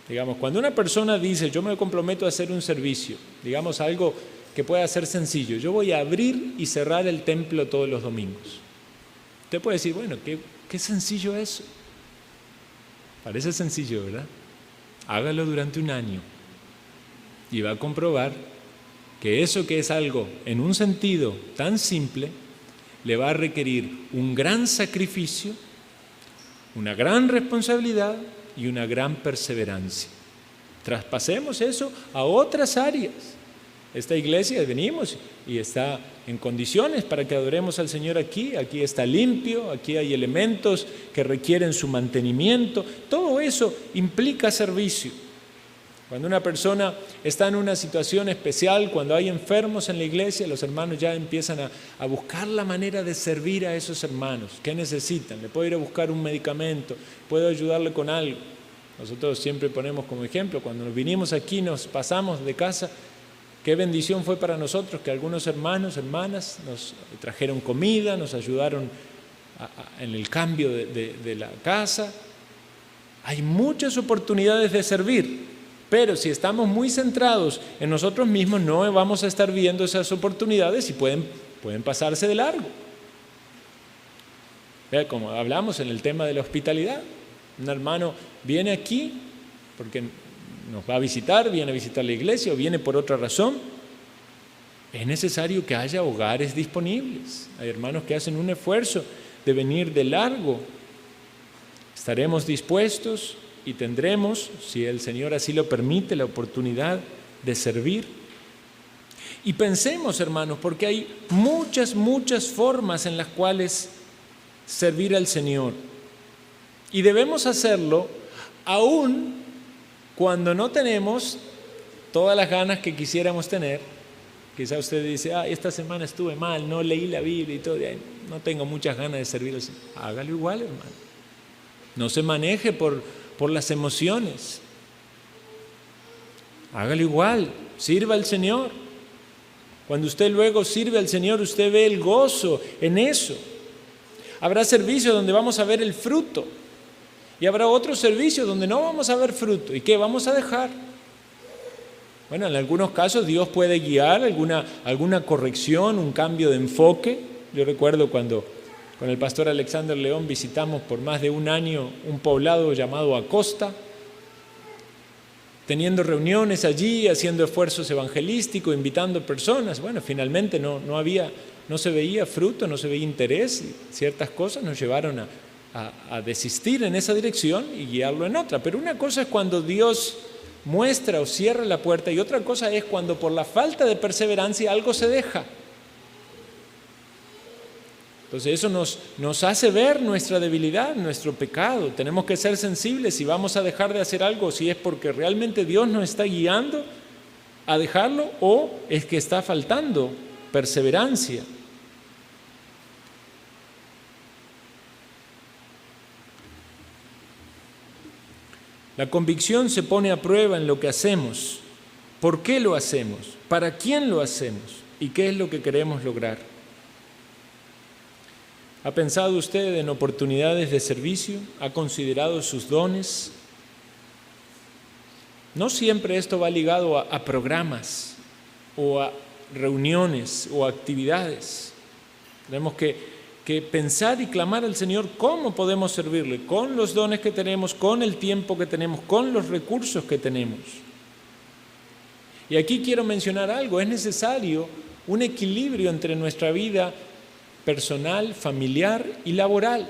Digamos, cuando una persona dice, yo me comprometo a hacer un servicio, digamos algo que pueda ser sencillo, yo voy a abrir y cerrar el templo todos los domingos. Usted puede decir, bueno, qué sencillo eso. Parece sencillo, ¿verdad? Hágalo durante un año y va a comprobar que eso que es algo en un sentido tan simple le va a requerir un gran sacrificio, una gran responsabilidad y una gran perseverancia. Traspasemos eso a otras áreas. Esta iglesia venimos y está en condiciones para que adoremos al Señor aquí está limpio, aquí hay elementos que requieren su mantenimiento, todo eso implica servicio. Cuando una persona está en una situación especial, cuando hay enfermos en la iglesia, los hermanos ya empiezan a buscar la manera de servir a esos hermanos. ¿Qué necesitan? ¿Le puedo ir a buscar un medicamento? ¿Puedo ayudarle con algo? Nosotros siempre ponemos como ejemplo, cuando nos vinimos aquí, nos pasamos de casa, qué bendición fue para nosotros que algunos hermanos, hermanas nos trajeron comida, nos ayudaron en el cambio de la casa. Hay muchas oportunidades de servir. Pero si estamos muy centrados en nosotros mismos, no vamos a estar viendo esas oportunidades y pueden pasarse de largo. Vea, como hablamos en el tema de la hospitalidad, un hermano viene aquí porque nos va a visitar, viene a visitar la iglesia o viene por otra razón. Es necesario que haya hogares disponibles. Hay hermanos que hacen un esfuerzo de venir de largo. Estaremos dispuestos y tendremos, si el Señor así lo permite, la oportunidad de servir. Y pensemos, hermanos, porque hay muchas formas en las cuales servir al Señor. Y debemos hacerlo aún cuando no tenemos todas las ganas que quisiéramos tener, Quizá usted dice, esta semana estuve mal, no leí la Biblia y todo, no tengo muchas ganas de servir al Señor. Hágalo igual, hermano. No se maneje por las emociones. Hágalo igual, sirva al Señor. Cuando usted luego sirve al Señor, usted ve el gozo en eso. Habrá servicios donde vamos a ver el fruto y habrá otros servicios donde no vamos a ver fruto. ¿Y qué vamos a dejar? Bueno, en algunos casos Dios puede guiar alguna corrección, un cambio de enfoque. Yo recuerdo cuando con el pastor Alexander León visitamos por más de un año un poblado llamado Acosta, teniendo reuniones allí, haciendo esfuerzos evangelísticos, invitando personas. Bueno, finalmente no se veía fruto, no se veía interés, y ciertas cosas nos llevaron a desistir en esa dirección y guiarlo en otra. Pero una cosa es cuando Dios muestra o cierra la puerta, y otra cosa es cuando por la falta de perseverancia algo se deja. Entonces eso nos hace ver nuestra debilidad, nuestro pecado. Tenemos que ser sensibles si vamos a dejar de hacer algo, si es porque realmente Dios nos está guiando a dejarlo o es que está faltando perseverancia. La convicción se pone a prueba en lo que hacemos. ¿Por qué lo hacemos? ¿Para quién lo hacemos? ¿Y qué es lo que queremos lograr? ¿Ha pensado usted en oportunidades de servicio? ¿Ha considerado sus dones? No siempre esto va ligado a programas o a reuniones o actividades. Tenemos que pensar y clamar al Señor cómo podemos servirle, con los dones que tenemos, con el tiempo que tenemos, con los recursos que tenemos. Y aquí quiero mencionar algo, es necesario un equilibrio entre nuestra vida personal, familiar y laboral.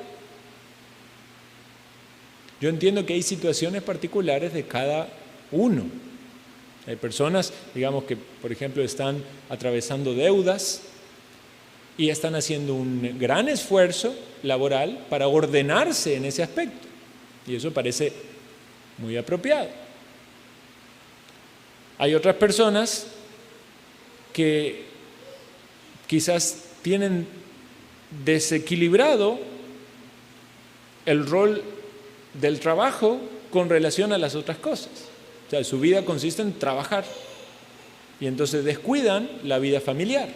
Yo entiendo que hay situaciones particulares de cada uno. Hay personas, digamos, que por ejemplo están atravesando deudas y están haciendo un gran esfuerzo laboral para ordenarse en ese aspecto. Y eso parece muy apropiado. Hay otras personas que quizás tienen desequilibrado el rol del trabajo con relación a las otras cosas. O sea, su vida consiste en trabajar y entonces descuidan la vida familiar.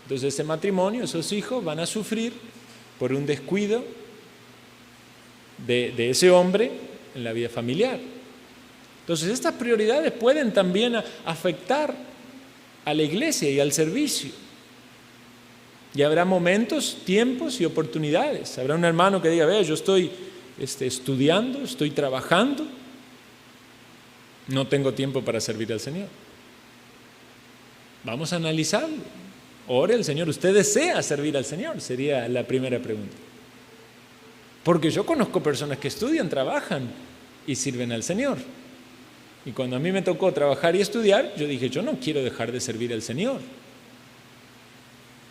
Entonces ese matrimonio, esos hijos van a sufrir por un descuido de ese hombre en la vida familiar. Entonces estas prioridades pueden también afectar a la iglesia y al servicio. Y habrá momentos, tiempos y oportunidades. Habrá un hermano que diga, yo estoy estudiando, estoy trabajando, no tengo tiempo para servir al Señor. Vamos a analizarlo. Ore al Señor. ¿Usted desea servir al Señor? Sería la primera pregunta. Porque yo conozco personas que estudian, trabajan y sirven al Señor. Y cuando a mí me tocó trabajar y estudiar, yo dije, yo no quiero dejar de servir al Señor.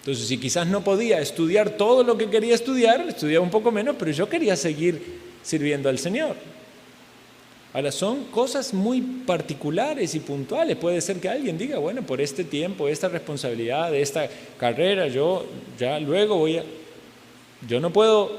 Entonces, si quizás no podía estudiar todo lo que quería estudiar, estudiaba un poco menos, pero yo quería seguir sirviendo al Señor. Ahora, son cosas muy particulares y puntuales. Puede ser que alguien diga, bueno, por este tiempo, esta responsabilidad, esta carrera, yo ya luego yo no puedo,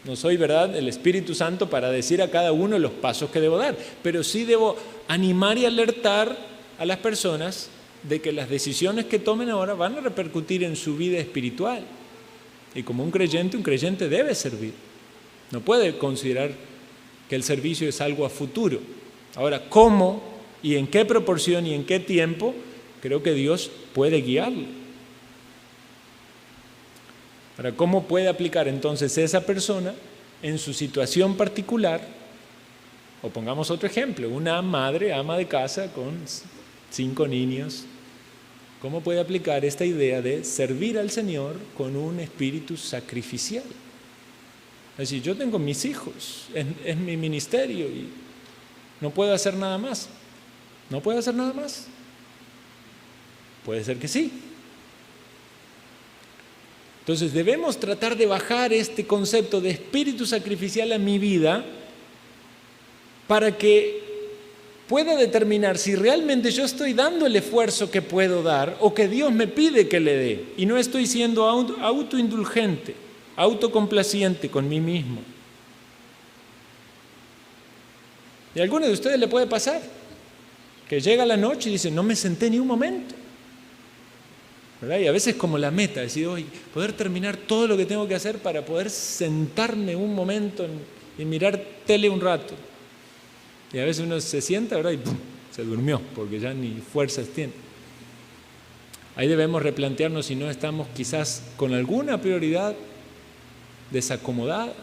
no soy, ¿verdad?, el Espíritu Santo para decir a cada uno los pasos que debo dar, pero sí debo animar y alertar a las personas de que las decisiones que tomen ahora van a repercutir en su vida espiritual. Y como un creyente debe servir. No puede considerar que el servicio es algo a futuro. Ahora, ¿cómo y en qué proporción y en qué tiempo? Creo que Dios puede guiarlo. Ahora, ¿cómo puede aplicar entonces esa persona en su situación particular? O pongamos otro ejemplo, una madre, ama de casa con 5 niños. ¿Cómo puede aplicar esta idea de servir al Señor con un espíritu sacrificial? Es decir, yo tengo mis hijos, es mi ministerio y no puedo hacer nada más. ¿No puedo hacer nada más? Puede ser que sí. Entonces debemos tratar de bajar este concepto de espíritu sacrificial a mi vida para que pueda determinar si realmente yo estoy dando el esfuerzo que puedo dar o que Dios me pide que le dé, y no estoy siendo autoindulgente, autocomplaciente con mí mismo. Y a alguno de ustedes le puede pasar que llega la noche y dice, no me senté ni un momento, ¿verdad? Y a veces como la meta, decir, hoy poder terminar todo lo que tengo que hacer para poder sentarme un momento y mirar tele un rato. Y a veces uno se sienta, ¿verdad? Y ¡pum!, se durmió, porque ya ni fuerzas tiene. Ahí debemos replantearnos si no estamos quizás con alguna prioridad desacomodada,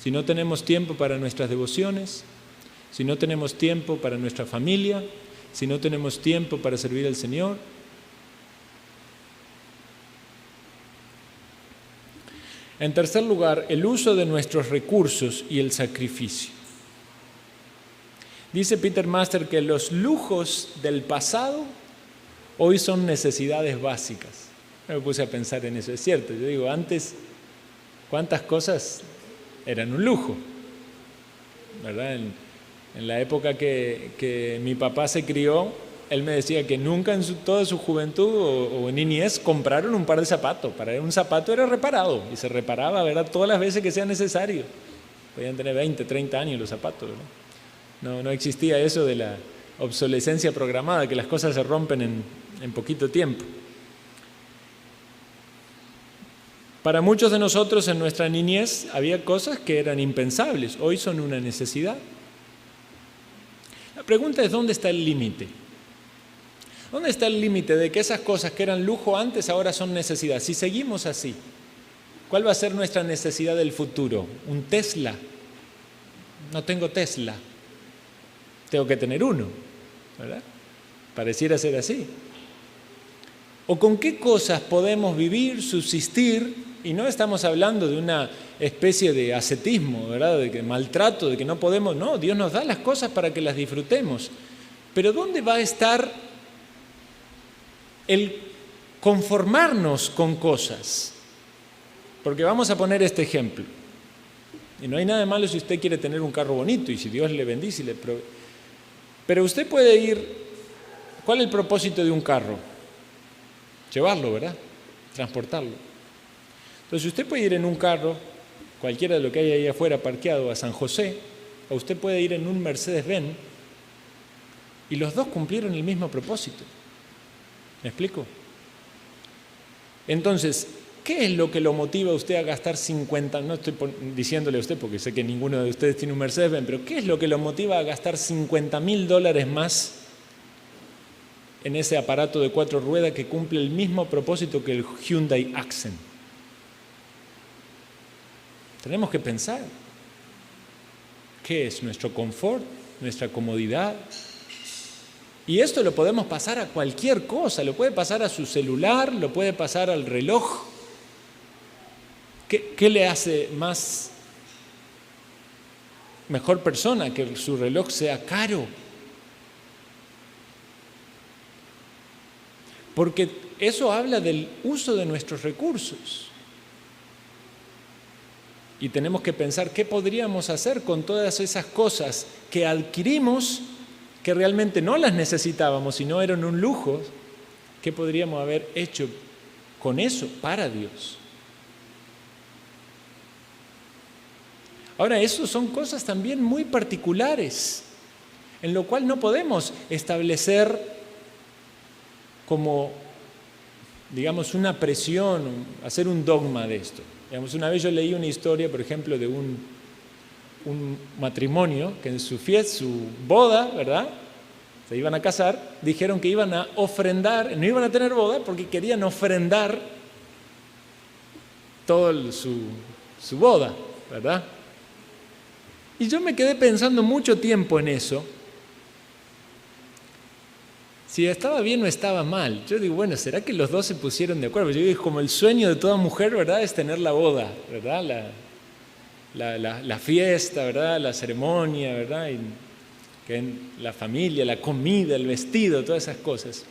si no tenemos tiempo para nuestras devociones, si no tenemos tiempo para nuestra familia, si no tenemos tiempo para servir al Señor. En tercer lugar, el uso de nuestros recursos y el sacrificio. Dice Peter Master que los lujos del pasado hoy son necesidades básicas. Me puse a pensar en eso, es cierto. Yo digo, antes, ¿cuántas cosas eran un lujo? ¿Verdad? En la época que mi papá se crió, él me decía que nunca en toda su juventud o en niñez compraron un par de zapatos. Para él un zapato era reparado y se reparaba, ¿verdad?, todas las veces que sea necesario. Podían tener 20, 30 años los zapatos, ¿verdad? No existía eso de la obsolescencia programada, que las cosas se rompen en poquito tiempo. Para muchos de nosotros en nuestra niñez había cosas que eran impensables, hoy son una necesidad. La pregunta es, ¿dónde está el límite? ¿Dónde está el límite de que esas cosas que eran lujo antes ahora son necesidad? Si seguimos así, ¿cuál va a ser nuestra necesidad del futuro? ¿Un Tesla? No tengo Tesla. Tengo que tener uno, ¿verdad? Pareciera ser así. ¿O con qué cosas podemos vivir, subsistir? Y no estamos hablando de una especie de ascetismo, ¿verdad?, de que maltrato, de que no podemos. No, Dios nos da las cosas para que las disfrutemos. Pero ¿dónde va a estar el conformarnos con cosas? Porque vamos a poner este ejemplo. Y no hay nada malo si usted quiere tener un carro bonito y si Dios le bendice y le provee. Pero usted puede ir. ¿Cuál es el propósito de un carro? Llevarlo, ¿verdad? Transportarlo. Entonces usted puede ir en un carro, cualquiera de lo que hay ahí afuera parqueado, a San José, o usted puede ir en un Mercedes-Benz, y los dos cumplieron el mismo propósito. ¿Me explico? Entonces, ¿qué es lo que lo motiva a usted a gastar 50? No estoy diciéndole a usted porque sé que ninguno de ustedes tiene un Mercedes-Benz, pero ¿qué es lo que lo motiva a gastar $50,000 más en ese aparato de 4 ruedas que cumple el mismo propósito que el Hyundai Accent? Tenemos que pensar, ¿qué es nuestro confort, nuestra comodidad? Y esto lo podemos pasar a cualquier cosa, lo puede pasar a su celular, lo puede pasar al reloj. ¿Qué le hace mejor persona que su reloj sea caro? Porque eso habla del uso de nuestros recursos. Y tenemos que pensar qué podríamos hacer con todas esas cosas que adquirimos, que realmente no las necesitábamos, sino eran un lujo. ¿Qué podríamos haber hecho con eso para Dios? Ahora, eso son cosas también muy particulares, en lo cual no podemos establecer como, digamos, una presión, hacer un dogma de esto. Digamos, una vez yo leí una historia, por ejemplo, de un matrimonio que en su fiesta, su boda, ¿verdad?, se iban a casar, dijeron que iban a ofrendar, no iban a tener boda porque querían ofrendar todo su boda, ¿verdad? Y yo me quedé pensando mucho tiempo en eso, si estaba bien o estaba mal. Yo digo, bueno, ¿será que los dos se pusieron de acuerdo? Yo digo, como el sueño de toda mujer, ¿verdad?, es tener la boda, ¿verdad?, la fiesta, ¿verdad?, la ceremonia, ¿verdad?, y que la familia, la comida, el vestido, todas esas cosas.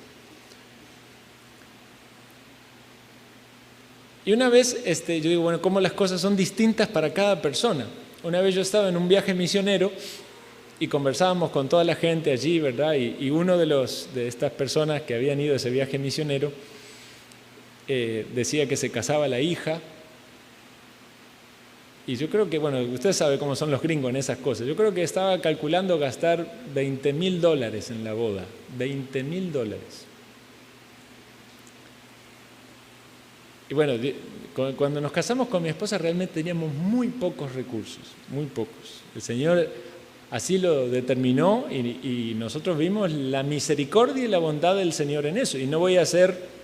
Y una vez yo digo, bueno, cómo las cosas son distintas para cada persona. Una vez yo estaba en un viaje misionero y conversábamos con toda la gente allí, ¿verdad? Y uno de estas personas que habían ido a ese viaje misionero decía que se casaba la hija. Y yo creo que, bueno, usted sabe cómo son los gringos en esas cosas. Yo creo que estaba calculando gastar $20,000 en la boda. $20,000. Y bueno, cuando nos casamos con mi esposa realmente teníamos muy pocos recursos, muy pocos. El Señor así lo determinó y nosotros vimos la misericordia y la bondad del Señor en eso. Y no voy a hacer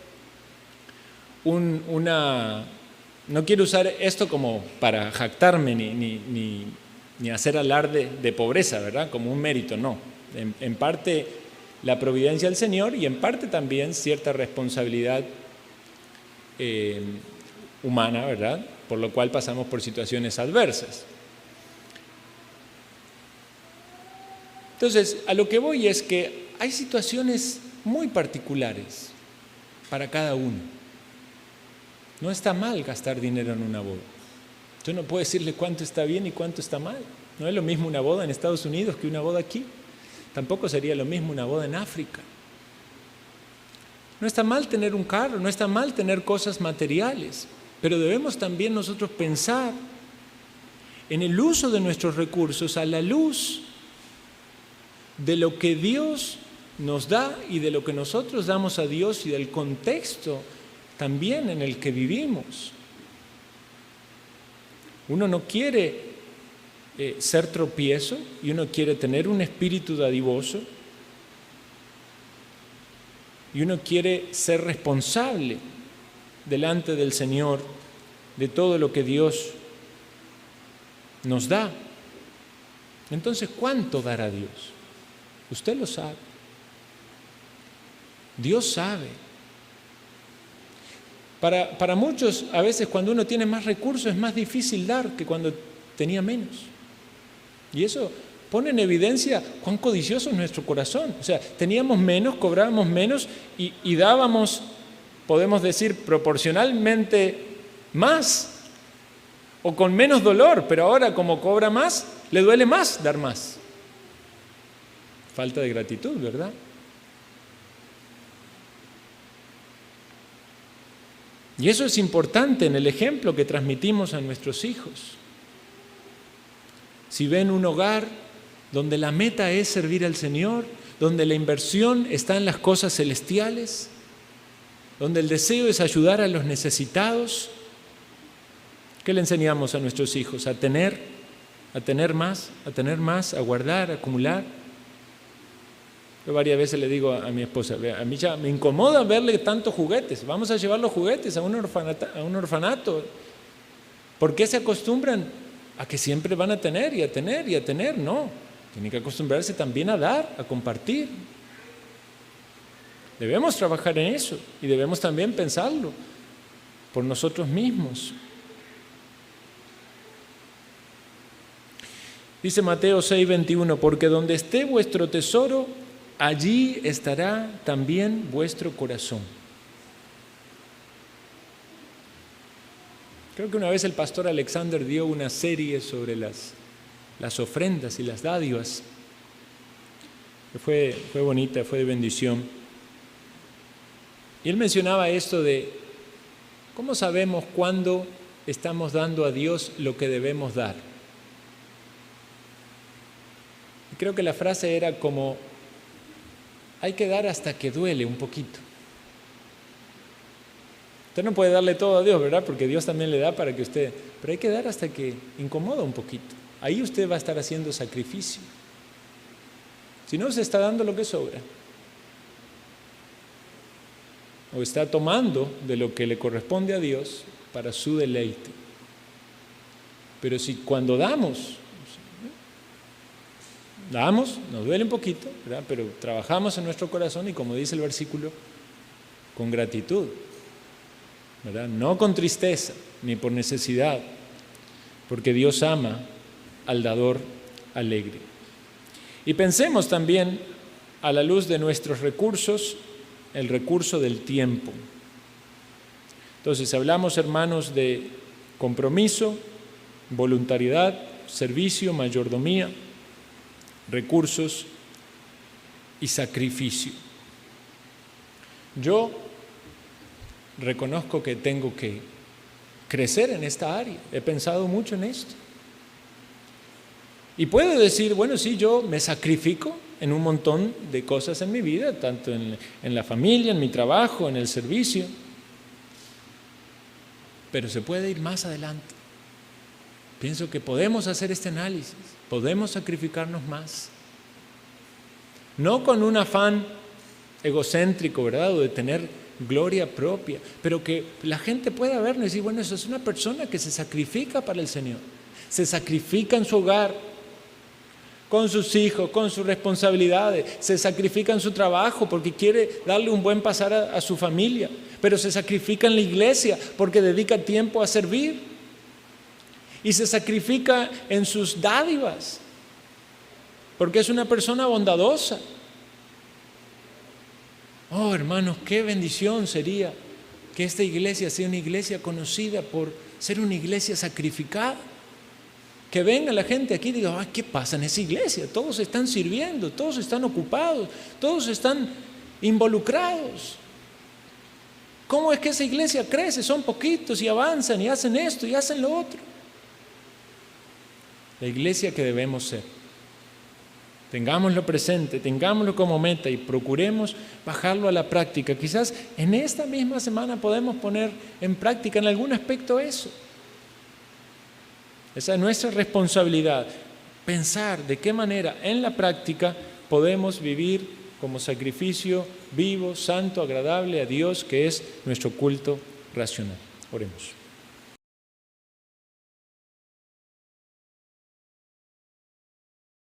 no quiero usar esto como para jactarme ni hacer alarde de pobreza, ¿verdad? Como un mérito, no. En parte la providencia del Señor y en parte también cierta responsabilidad humana, ¿verdad? Por lo cual pasamos por situaciones adversas. Entonces, a lo que voy es que hay situaciones muy particulares para cada uno. No está mal gastar dinero en una boda. Yo no puedo decirle cuánto está bien y cuánto está mal. No es lo mismo una boda en Estados Unidos que una boda aquí. Tampoco sería lo mismo una boda en África. No está mal tener un carro, no está mal tener cosas materiales, pero debemos también nosotros pensar en el uso de nuestros recursos a la luz de lo que Dios nos da y de lo que nosotros damos a Dios y del contexto también en el que vivimos. Uno no quiere ser tropiezo y uno quiere tener un espíritu dadivoso y uno quiere ser responsable delante del Señor de todo lo que Dios nos da. Entonces, ¿cuánto dará Dios? Usted lo sabe. Dios sabe. Para muchos, a veces cuando uno tiene más recursos es más difícil dar que cuando tenía menos. Y eso pone en evidencia cuán codicioso es nuestro corazón. O sea, teníamos menos, cobrábamos menos y dábamos, podemos decir, proporcionalmente más o con menos dolor, pero ahora como cobra más, le duele más dar más. Falta de gratitud, ¿verdad? Y eso es importante en el ejemplo que transmitimos a nuestros hijos. Si ven un hogar donde la meta es servir al Señor, donde la inversión está en las cosas celestiales, donde el deseo es ayudar a los necesitados, ¿qué le enseñamos a nuestros hijos? A tener más, a guardar, a acumular. Yo varias veces le digo a mi esposa, a mí ya me incomoda verle tantos juguetes, vamos a llevar los juguetes a un orfanato. ¿Por qué se acostumbran a que siempre van a tener y a tener y a tener? No, tienen que acostumbrarse también a dar, a compartir. Debemos trabajar en eso y debemos también pensarlo por nosotros mismos. Dice Mateo 6:21, porque donde esté vuestro tesoro, allí estará también vuestro corazón. Creo que una vez el pastor Alexander dio una serie sobre las ofrendas y las dádivas. Fue bonita, fue de bendición. Y él mencionaba esto de cómo sabemos cuándo estamos dando a Dios lo que debemos dar. Y creo que la frase era como: hay que dar hasta que duele un poquito. Usted no puede darle todo a Dios, ¿verdad? Porque Dios también le da para que usted... Pero hay que dar hasta que incomoda un poquito. Ahí usted va a estar haciendo sacrificio. Si no, se está dando lo que sobra. O está tomando de lo que le corresponde a Dios para su deleite. Pero si cuando damos, nos duele un poquito, ¿verdad? Pero trabajamos en nuestro corazón y, como dice el versículo, con gratitud, ¿verdad? No con tristeza ni por necesidad, porque Dios ama al dador alegre. Y pensemos también, a la luz de nuestros recursos, el recurso del tiempo. Entonces, hablamos, hermanos, de compromiso, voluntariedad, servicio, mayordomía. recursos y sacrificio. Yo reconozco que tengo que crecer en esta área. He pensado mucho en esto. Y puedo decir, bueno, sí, yo me sacrifico en un montón de cosas en mi vida, tanto en la familia, en mi trabajo, en el servicio. Pero se puede ir más adelante. Pienso que podemos hacer este análisis, podemos sacrificarnos más. No con un afán egocéntrico, ¿verdad?, o de tener gloria propia, pero que la gente pueda vernos y decir, bueno, eso es una persona que se sacrifica para el Señor, se sacrifica en su hogar, con sus hijos, con sus responsabilidades, se sacrifica en su trabajo porque quiere darle un buen pasar a su familia, pero se sacrifica en la iglesia porque dedica tiempo a servir y se sacrifica en sus dádivas porque es una persona bondadosa. Oh, hermanos, qué bendición sería que esta iglesia sea una iglesia conocida por ser una iglesia sacrificada. Que venga la gente aquí y diga, ay, ¿qué pasa en esa iglesia? Todos están sirviendo, todos están ocupados, todos están involucrados. ¿Cómo es que esa iglesia crece? Son poquitos y avanzan y hacen esto y hacen lo otro. La iglesia que debemos ser. Tengámoslo presente, tengámoslo como meta y procuremos bajarlo a la práctica. Quizás en esta misma semana podemos poner en práctica en algún aspecto eso. Esa es nuestra responsabilidad, pensar de qué manera en la práctica podemos vivir como sacrificio vivo, santo, agradable a Dios, que es nuestro culto racional. Oremos.